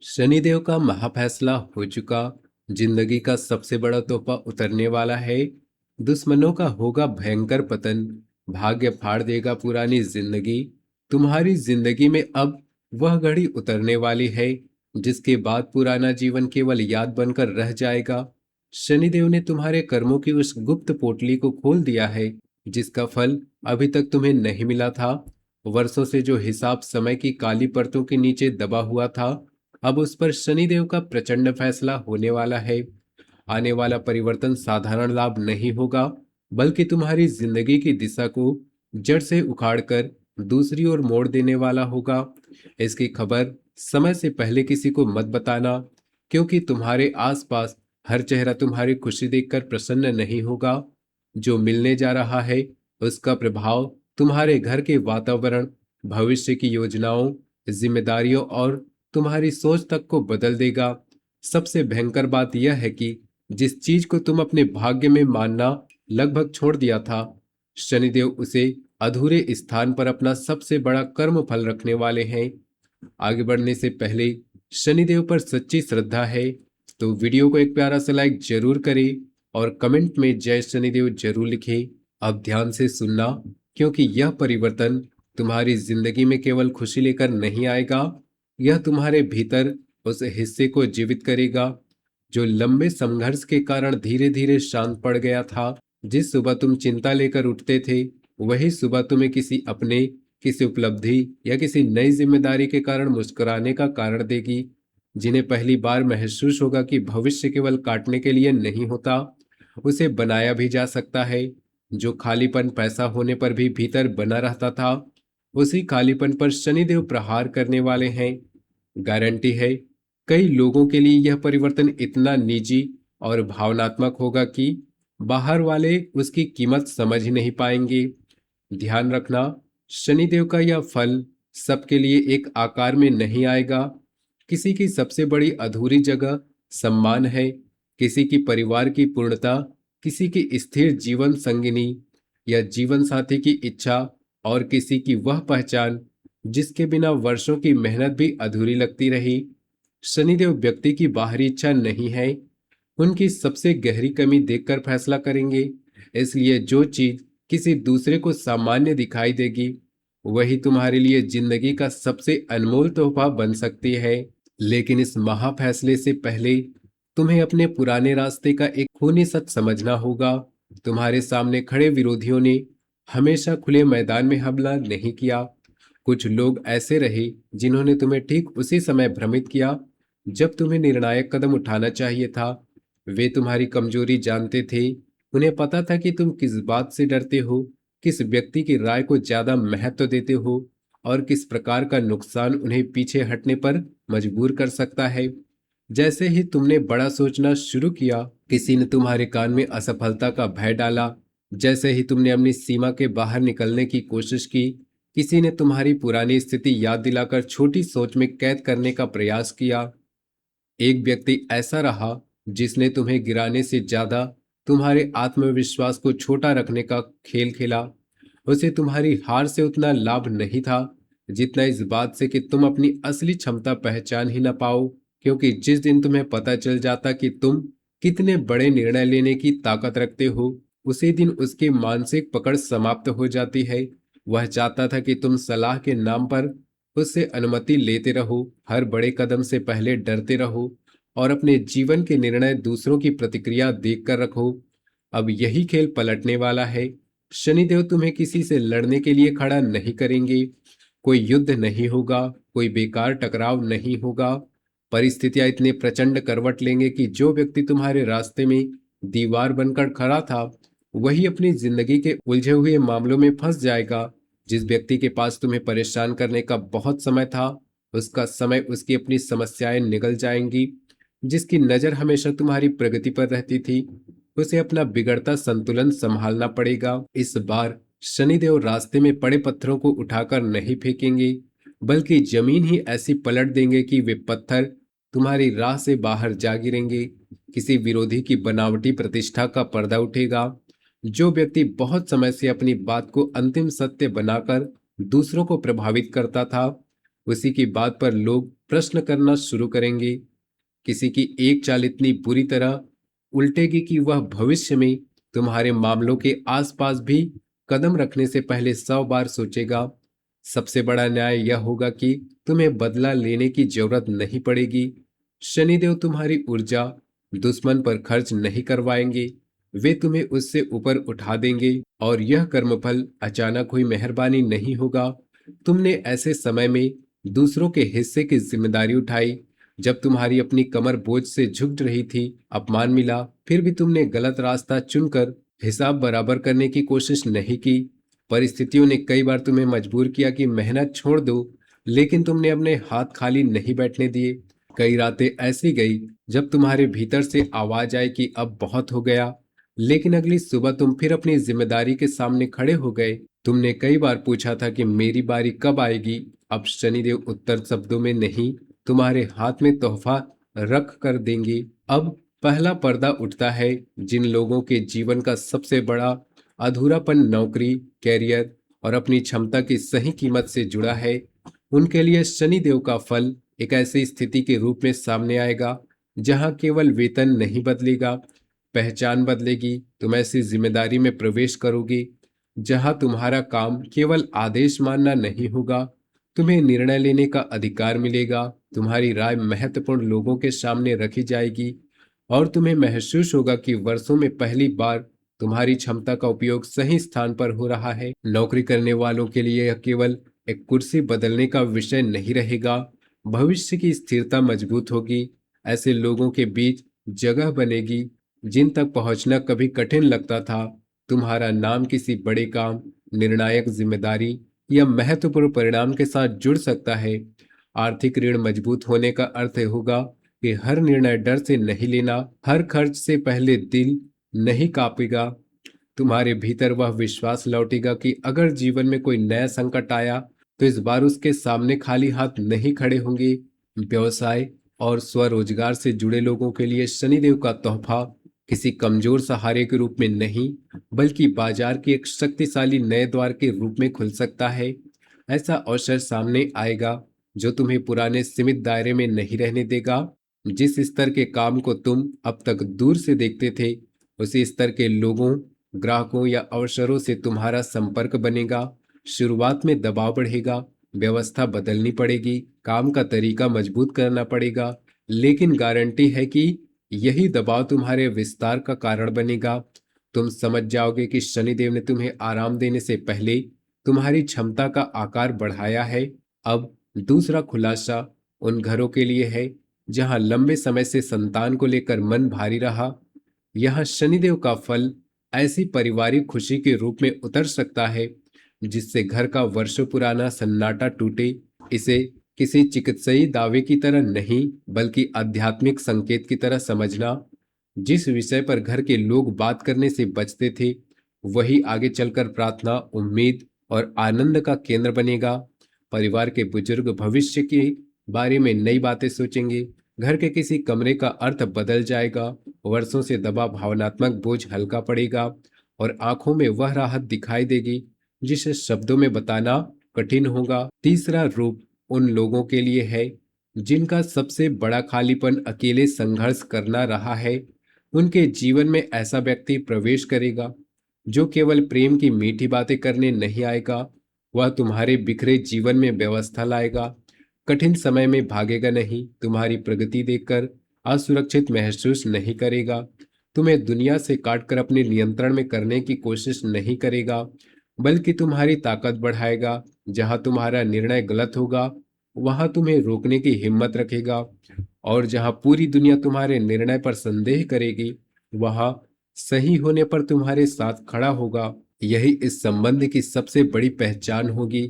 शनिदेव का महाफैसला हो चुका। जिंदगी का सबसे बड़ा तोहफा उतरने वाला है। दुश्मनों का होगा भयंकर पतन। भाग्य फाड़ देगा पुरानी जिंदगी। तुम्हारी जिंदगी में अब वह घड़ी उतरने वाली है जिसके बाद पुराना जीवन केवल याद बनकर रह जाएगा। शनिदेव ने तुम्हारे कर्मों की उस गुप्त पोटली को खोल दिया है जिसका फल अभी तक तुम्हें नहीं मिला था। वर्षों से जो हिसाब समय की काली परतों के नीचे दबा हुआ था, अब उस पर शनिदेव का प्रचंड फैसला होने वाला है। आने वाला परिवर्तन साधारण लाभ नहीं होगा, बल्कि तुम्हारी जिंदगी की दिशा को जड़ से उखाड़कर दूसरी ओर मोड़ देने वाला होगा। इसकी खबर समय से पहले किसी को मत बताना, क्योंकि तुम्हारे आसपास हर चेहरा तुम्हारी खुशी देखकर प्रसन्न नहीं होगा। जो मिलने जा रहा है उसका प्रभाव तुम्हारे घर के वातावरण, भविष्य की योजनाओं, जिम्मेदारियों और तुम्हारी सोच तक को बदल देगा। सबसे भयंकर बात यह है कि जिस चीज को तुम अपने भाग्य में मानना लगभग छोड़ दिया था, शनिदेव उसे अधूरे स्थान पर अपना सबसे बड़ा कर्म फल रखने वाले हैं। आगे बढ़ने से पहले शनिदेव पर सच्ची श्रद्धा है तो वीडियो को एक प्यारा सा लाइक जरूर करें और कमेंट में जय शनिदेव जरूर लिखें। अब ध्यान से सुनना, क्योंकि यह परिवर्तन तुम्हारी जिंदगी में केवल खुशी लेकर नहीं आएगा, यह तुम्हारे भीतर उस हिस्से को जीवित करेगा जो लंबे संघर्ष के कारण धीरे धीरे शांत पड़ गया था। जिस सुबह तुम चिंता लेकर उठते थे, वही सुबह तुम्हें किसी उपलब्धि या किसी नई जिम्मेदारी के कारण मुस्कुराने का कारण देगी। जिन्हें पहली बार महसूस होगा कि भविष्य केवल काटने के लिए नहीं होता, उसे बनाया भी जा सकता है। जो खालीपन पैसा होने पर भी भीतर बना रहता था, उसी खालीपन पर शनिदेव प्रहार करने वाले हैं। गारंटी है, कई लोगों के लिए यह परिवर्तन इतना निजी और भावनात्मक होगा कि बाहर वाले उसकी कीमत समझ ही नहीं पाएंगे। ध्यान रखना, शनिदेव का यह फल सबके लिए एक आकार में नहीं आएगा। किसी की सबसे बड़ी अधूरी जगह सम्मान है, किसी की परिवार की पूर्णता, किसी की स्थिर जीवन संगिनी या जीवन साथी की इच्छा, और किसी की वह पहचान जिसके बिना वर्षों की मेहनत भी अधूरी लगती रही। शनिदेव व्यक्ति की बाहरी इच्छा नहीं है, उनकी सबसे गहरी कमी देखकर फैसला करेंगे। इसलिए जो चीज किसी दूसरे को सामान्य दिखाई देगी, वही तुम्हारे लिए जिंदगी का सबसे अनमोल तोहफा बन सकती है। लेकिन इस महाफैसले से पहले तुम्हें अपने पुराने रास्ते का एक खूनी सच समझना होगा। तुम्हारे सामने खड़े विरोधियों ने हमेशा खुले मैदान में हमला नहीं किया। कुछ लोग ऐसे रहे जिन्होंने तुम्हें ठीक उसी समय भ्रमित किया जब तुम्हें निर्णायक कदम उठाना चाहिए था। वे तुम्हारी कमजोरी जानते थे। उन्हें पता था कि तुम किस बात से डरते हो, किस व्यक्ति की राय को ज्यादा महत्व देते हो और किस प्रकार का नुकसान उन्हें पीछे हटने पर मजबूर कर सकता है। जैसे ही तुमने बड़ा सोचना शुरू किया, किसी ने तुम्हारे कान में असफलता का भय डाला। जैसे ही तुमने अपनी सीमा के बाहर निकलने की कोशिश की, किसी ने तुम्हारी पुरानी स्थिति याद दिलाकर छोटी सोच में कैद करने का प्रयास किया। एक व्यक्ति ऐसा रहा जिसने तुम्हें गिराने से ज्यादा तुम्हारे आत्मविश्वास को छोटा रखने का खेल खेला। उसे तुम्हारी हार से उतना लाभ नहीं था जितना इस बात से कि तुम अपनी असली क्षमता पहचान ही न पाओ। क्योंकि जिस दिन तुम्हें पता चल जाता कि तुम कितने बड़े निर्णय लेने की ताकत रखते हो, उसी दिन उसकी मानसिक पकड़ समाप्त हो जाती है। वह चाहता था कि तुम सलाह के नाम पर उससे अनुमति लेते रहो, हर बड़े कदम से पहले डरते रहो और अपने जीवन के निर्णय दूसरों की प्रतिक्रिया देखकर रखो। अब यही खेल पलटने वाला है। शनिदेव तुम्हें किसी से लड़ने के लिए खड़ा नहीं करेंगे। कोई युद्ध नहीं होगा, कोई बेकार टकराव नहीं होगा। परिस्थितियां इतने प्रचंड करवट लेंगे कि जो व्यक्ति तुम्हारे रास्ते में दीवार बनकर खड़ा था, वही अपनी जिंदगी के उलझे हुए मामलों में फंस जाएगा। जिस व्यक्ति के पास तुम्हें परेशान करने का बहुत समय था, उसका समय उसकी अपनी समस्याएं निगल जाएंगी। जिसकी नजर हमेशा तुम्हारी प्रगति पर रहती थी, उसे अपना बिगड़ता संतुलन संभालना पड़ेगा। इस बार शनिदेव रास्ते में पड़े पत्थरों को उठाकर नहीं फेंकेंगे, बल्कि जमीन ही ऐसी पलट देंगे कि वे पत्थर तुम्हारी राह से बाहर जा गिरेंगे। किसी विरोधी की बनावटी प्रतिष्ठा का पर्दा उठेगा। जो व्यक्ति बहुत समय से अपनी बात को अंतिम सत्य बनाकर दूसरों को प्रभावित करता था, उसी की बात पर लोग प्रश्न करना शुरू करेंगे। किसी की एक चाल इतनी बुरी तरह उल्टेगी कि वह भविष्य में तुम्हारे मामलों के आसपास भी कदम रखने से पहले 100 बार सोचेगा। सबसे बड़ा न्याय यह होगा कि तुम्हें बदला लेने की जरूरत नहीं पड़ेगी। शनिदेव तुम्हारी ऊर्जा दुश्मन पर खर्च नहीं करवाएंगे, वे तुम्हें उससे ऊपर उठा देंगे। और यह कर्मफल अचानक हुई मेहरबानी नहीं होगा। तुमने ऐसे समय में दूसरों के हिस्से की जिम्मेदारी उठाई जब तुम्हारी अपनी कमर बोझ से झुक रही थी। अपमान मिला, फिर भी तुमने गलत रास्ता चुनकर हिसाब बराबर करने की कोशिश नहीं की। परिस्थितियों ने कई बार तुम्हें मजबूर किया कि मेहनत छोड़ दो, लेकिन तुमने अपने हाथ खाली नहीं बैठने दिए। कई रातें ऐसी गई जब तुम्हारे भीतर से आवाज आई कि अब बहुत हो गया, लेकिन अगली सुबह तुम फिर अपनी जिम्मेदारी के सामने खड़े हो गए। तुमने कई बार पूछा था कि मेरी बारी कब आएगी। अब शनिदेव उत्तर शब्दों में नहीं, तुम्हारे हाथ में तोहफा रख कर देंगे। अब पहला पर्दा उठता है। जिन लोगों के जीवन का सबसे बड़ा अधूरापन नौकरी, कैरियर और अपनी क्षमता की सही कीमत से जुड़ा है, उनके लिए शनिदेव का फल एक ऐसी स्थिति के रूप में सामने आएगा जहां केवल वेतन नहीं बदलेगा, पहचान बदलेगी। तुम ऐसी जिम्मेदारी में प्रवेश करोगे जहां तुम्हारा काम केवल आदेश मानना नहीं होगा, तुम्हें निर्णय लेने का अधिकार मिलेगा। तुम्हारी राय महत्वपूर्ण लोगों के सामने रखी जाएगी और तुम्हें महसूस होगा कि वर्षों में पहली बार तुम्हारी क्षमता का उपयोग सही स्थान पर हो रहा है। नौकरी करने वालों के लिए यह केवल एक कुर्सी बदलने का विषय नहीं रहेगा, भविष्य की स्थिरता मजबूत होगी। ऐसे लोगों के बीच जगह बनेगी जिन तक पहुंचना कभी कठिन लगता था। तुम्हारा नाम किसी बड़े काम, निर्णायक जिम्मेदारी या महत्वपूर्ण परिणाम के साथ जुड़ सकता है। आर्थिक ऋण मजबूत होने का अर्थ होगा कि हर निर्णय डर से नहीं लेना, हर खर्च से पहले दिल नहीं कांपेगा। तुम्हारे भीतर वह विश्वास लौटेगा कि अगर जीवन में कोई नया संकट आया तो इस बार उसके सामने खाली हाथ नहीं खड़े होंगे। व्यवसाय और स्वरोजगार से जुड़े लोगों के लिए शनिदेव का तोहफा किसी कमजोर सहारे के रूप में नहीं, बल्कि बाजार की एक शक्तिशाली नए द्वार के रूप में खुल सकता है। ऐसा अवसर सामने आएगा जो तुम्हें पुराने सीमित दायरे में नहीं रहने देगा। जिस स्तर के काम को तुम अब तक दूर से देखते थे, उसी स्तर के लोगों, ग्राहकों या अवसरों से तुम्हारा संपर्क बनेगा। शुरुआत में दबाव बढ़ेगा, व्यवस्था बदलनी पड़ेगी, काम का तरीका मजबूत करना पड़ेगा, लेकिन गारंटी है कि यही दबाव तुम्हारे विस्तार का कारण बनेगा। तुम समझ जाओगे कि शनिदेव ने तुम्हें आराम देने से पहले तुम्हारी क्षमता का आकार बढ़ाया है। अब दूसरा खुलासा उन घरों के लिए है जहां लंबे समय से संतान को लेकर मन भारी रहा। यहाँ शनिदेव का फल ऐसी पारिवारिक खुशी के रूप में उतर सकता है जिससे घर का वर्षों पुराना सन्नाटा टूटे। इसे किसी चिकित्सीय दावे की तरह नहीं, बल्कि आध्यात्मिक संकेत की तरह समझना। जिस विषय पर घर के लोग बात करने से बचते थे, वही आगे चलकर प्रार्थना, उम्मीद और आनंद का केंद्र बनेगा। परिवार के बुजुर्ग भविष्य के बारे में नई बातें सोचेंगे, घर के किसी कमरे का अर्थ बदल जाएगा, वर्षों से दबा भावनात्मक बोझ हल्का पड़ेगा और आंखों में वह राहत दिखाई देगी जिसे शब्दों में बताना कठिन होगा। तीसरा रूप उन लोगों के लिए है जिनका सबसे बड़ा खालीपन अकेले संघर्ष करना रहा है। उनके जीवन में ऐसा व्यक्ति प्रवेश करेगा जो केवल प्रेम की मीठी बातें करने नहीं आएगा, वह तुम्हारे बिखरे जीवन में व्यवस्था लाएगा। कठिन समय में भागेगा नहीं, तुम्हारी प्रगति देखकर असुरक्षित महसूस नहीं करेगा, तुम्हें दुनिया से काटकर अपने नियंत्रण में करने की कोशिश नहीं करेगा, बल्कि तुम्हारी ताकत बढ़ाएगा। जहां तुम्हारा निर्णय गलत होगा, वहां तुम्हें रोकने की हिम्मत रखेगा, और जहां पूरी दुनिया तुम्हारे निर्णय पर संदेह करेगी, वहां सही होने पर तुम्हारे साथ खड़ा होगा। यही इस संबंध की सबसे बड़ी पहचान होगी।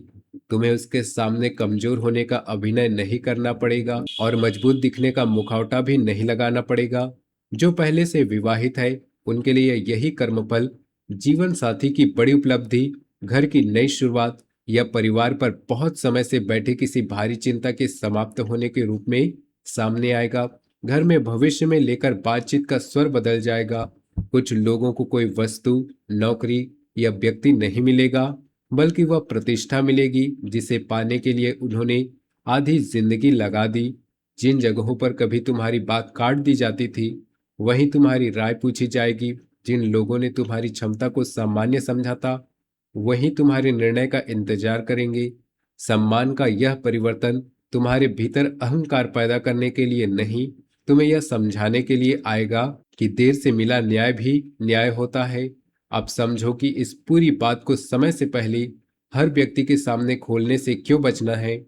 तुम्हें उसके सामने कमजोर होने का अभिनय नहीं करना पड़ेगा और मजबूत दिखने का मुखौटा भी नहीं लगाना पड़ेगा। जो पहले से विवाहित है, उनके लिए यही कर्मफल जीवन साथी की बड़ी उपलब्धि, घर की नई शुरुआत या परिवार पर बहुत समय से बैठे किसी भारी चिंता के समाप्त होने के रूप में सामने आएगा। घर में भविष्य में लेकर बातचीत का स्वर बदल जाएगा। कुछ लोगों को कोई वस्तु, नौकरी या व्यक्ति नहीं मिलेगा, बल्कि वह प्रतिष्ठा मिलेगी जिसे पाने के लिए उन्होंने आधी जिंदगी लगा दी। जिन जगहों पर कभी तुम्हारी बात काट दी जाती थी, वहीं तुम्हारी राय पूछी जाएगी। जिन लोगों ने तुम्हारी क्षमता को सामान्य समझा था, वहीं तुम्हारे निर्णय का इंतजार करेंगे। सम्मान का यह परिवर्तन तुम्हारे भीतर अहंकार पैदा करने के लिए नहीं, तुम्हें यह समझाने के लिए आएगा कि देर से मिला न्याय भी न्याय होता है। अब समझो कि इस पूरी बात को समय से पहले हर व्यक्ति के सामने खोलने से क्यों बचना है।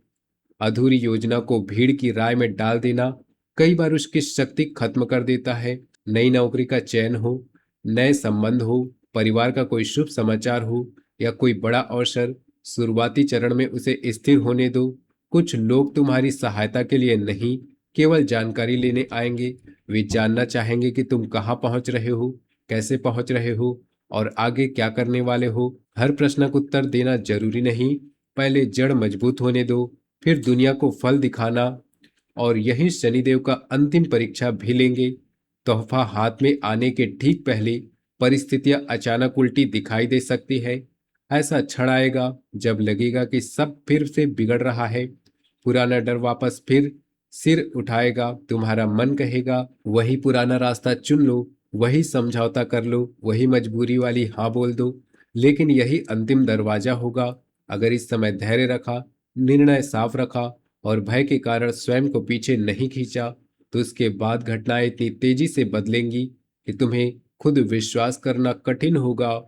अधूरी योजना को भीड़ की राय में डाल देना कई बार उसकी शक्ति खत्म कर देता है। नई नौकरी का चयन हो, नए संबंध हो, परिवार का कोई शुभ समाचार हो या कोई बड़ा अवसर, शुरुआती चरण में उसे स्थिर होने दो। कुछ लोग तुम्हारी सहायता के लिए नहीं, केवल जानकारी लेने आएंगे। वे जानना चाहेंगे कि तुम कहाँ पहुंच रहे हो, कैसे पहुंच रहे हो और आगे क्या करने वाले हो। हर प्रश्न का उत्तर देना जरूरी नहीं, पहले जड़ मजबूत होने दो, फिर दुनिया को फल दिखाना। और यही शनिदेव का अंतिम परीक्षा भी लेंगे। तोहफा हाथ में आने के ठीक पहले परिस्थितियां अचानक उल्टी दिखाई दे सकती है। ऐसा क्षण आएगा जब लगेगा कि सब फिर से बिगड़ रहा है। पुराना डर वापस फिर सिर उठाएगा। तुम्हारा मन कहेगा वही पुराना रास्ता चुन लो, वही समझौता कर लो, वही मजबूरी वाली हाँ बोल दो। लेकिन यही अंतिम दरवाजा होगा। अगर इस समय धैर्य रखा, निर्णय साफ रखा और भय के कारण स्वयं को पीछे नहीं खींचा, तो उसके बाद घटनाएं इतनी तेजी से बदलेंगी कि तुम्हें खुद विश्वास करना कठिन होगा।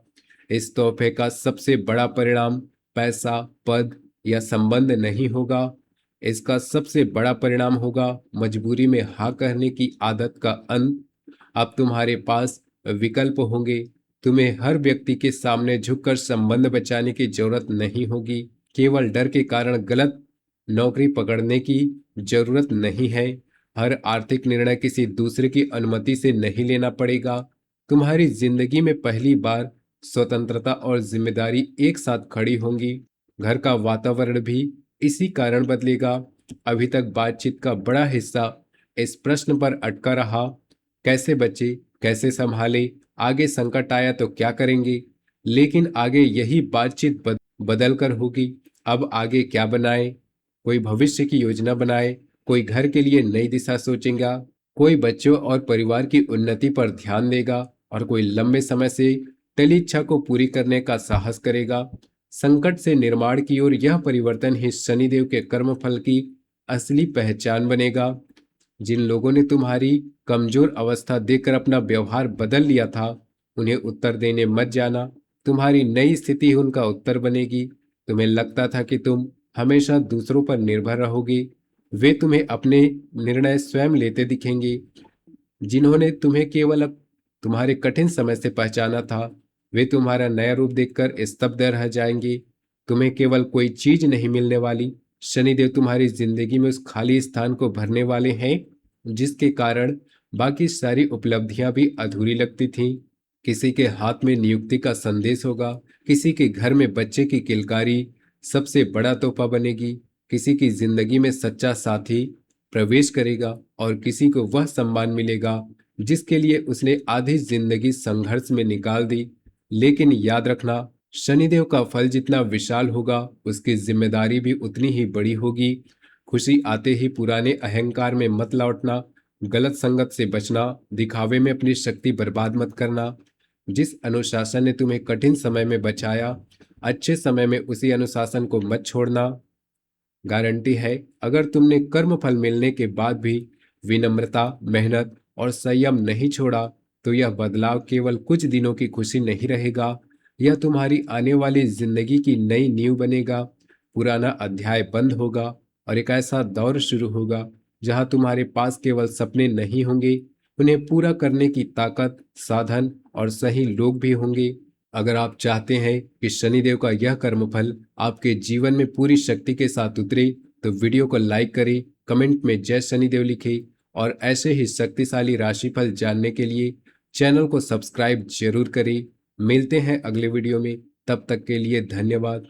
इस तोहफे का सबसे बड़ा परिणाम पैसा, पद या संबंध नहीं होगा। इसका सबसे बड़ा परिणाम होगा मजबूरी में हाँ कहने की आदत का अंत। अब तुम्हारे पास विकल्प होंगे। तुम्हें हर व्यक्ति के सामने झुककर संबंध बचाने की जरूरत नहीं होगी। केवल डर के कारण गलत नौकरी पकड़ने की जरूरत नहीं है। हर आर्थिक निर्णय किसी दूसरे की अनुमति से नहीं लेना पड़ेगा। तुम्हारी जिंदगी में पहली बार स्वतंत्रता और जिम्मेदारी एक साथ खड़ी होंगी। घर का वातावरण भी इसी कारण बदलेगा। अभी तक बातचीत का बड़ा हिस्सा इस प्रश्न पर अटका रहा, कैसे बचे, कैसे संभाले, आगे संकट आया तो क्या करेंगे। लेकिन आगे यही बातचीत बदल कर होगी। अब आगे क्या बनाए, कोई भविष्य की योजना बनाए, कोई घर के लिए नई दिशा सोचेगा, कोई बच्चों और परिवार की उन्नति पर ध्यान देगा और कोई लंबे समय से टली इच्छा को पूरी करने का साहस करेगा। संकट से निर्माण की ओर यह परिवर्तन ही शनिदेव के कर्मफल की असली पहचान बनेगा। जिन लोगों ने तुम्हारी कमजोर अवस्था देखकर अपना व्यवहार बदल लिया था, उन्हें उत्तर देने मत जाना। तुम्हारी नई स्थिति उनका उत्तर बनेगी। तुम्हें लगता था कि तुम हमेशा दूसरों पर निर्भर रहोगे, वे तुम्हें अपने निर्णय स्वयं लेते दिखेंगे। जिन्होंने तुम्हें केवल अब तुम्हारे कठिन समय से पहचाना था, वे तुम्हारा नया रूप देखकर स्तब्ध रह जाएंगे। तुम्हें केवल कोई चीज नहीं मिलने वाली, शनिदेव तुम्हारी जिंदगी में उस खाली स्थान को भरने वाले हैं जिसके कारण बाकी सारी उपलब्धियां भी अधूरी लगती थीं। किसी के हाथ में नियुक्ति का संदेश होगा, किसी के घर में बच्चे की किलकारी सबसे बड़ा तोहफा बनेगी, किसी की जिंदगी में सच्चा साथी प्रवेश करेगा और किसी को वह सम्मान मिलेगा जिसके लिए उसने आधी जिंदगी संघर्ष में निकाल दी। लेकिन याद रखना, शनिदेव का फल जितना विशाल होगा, उसकी जिम्मेदारी भी उतनी ही बड़ी होगी। खुशी आते ही पुराने अहंकार में मत लौटना, गलत संगत से बचना, दिखावे में अपनी शक्ति बर्बाद मत करना। जिस अनुशासन ने तुम्हें कठिन समय में बचाया, अच्छे समय में उसी अनुशासन को मत छोड़ना। गारंटी है, अगर तुमने कर्म फल मिलने के बाद भी विनम्रता, मेहनत और संयम नहीं छोड़ा, तो यह बदलाव केवल कुछ दिनों की खुशी नहीं रहेगा। यह तुम्हारी आने वाली जिंदगी की नई नींव बनेगा। पुराना अध्याय बंद होगा और एक ऐसा दौर शुरू होगा जहां तुम्हारे पास केवल सपने नहीं होंगे, उन्हें पूरा करने की ताकत, साधन और सही लोग भी होंगे। अगर आप चाहते हैं कि शनिदेव का यह कर्मफल आपके जीवन में पूरी शक्ति के साथ उतरे, तो वीडियो को लाइक करें, कमेंट में जय शनिदेव लिखें और ऐसे ही शक्तिशाली राशिफल जानने के लिए चैनल को सब्सक्राइब जरूर करें। मिलते हैं अगले वीडियो में, तब तक के लिए धन्यवाद।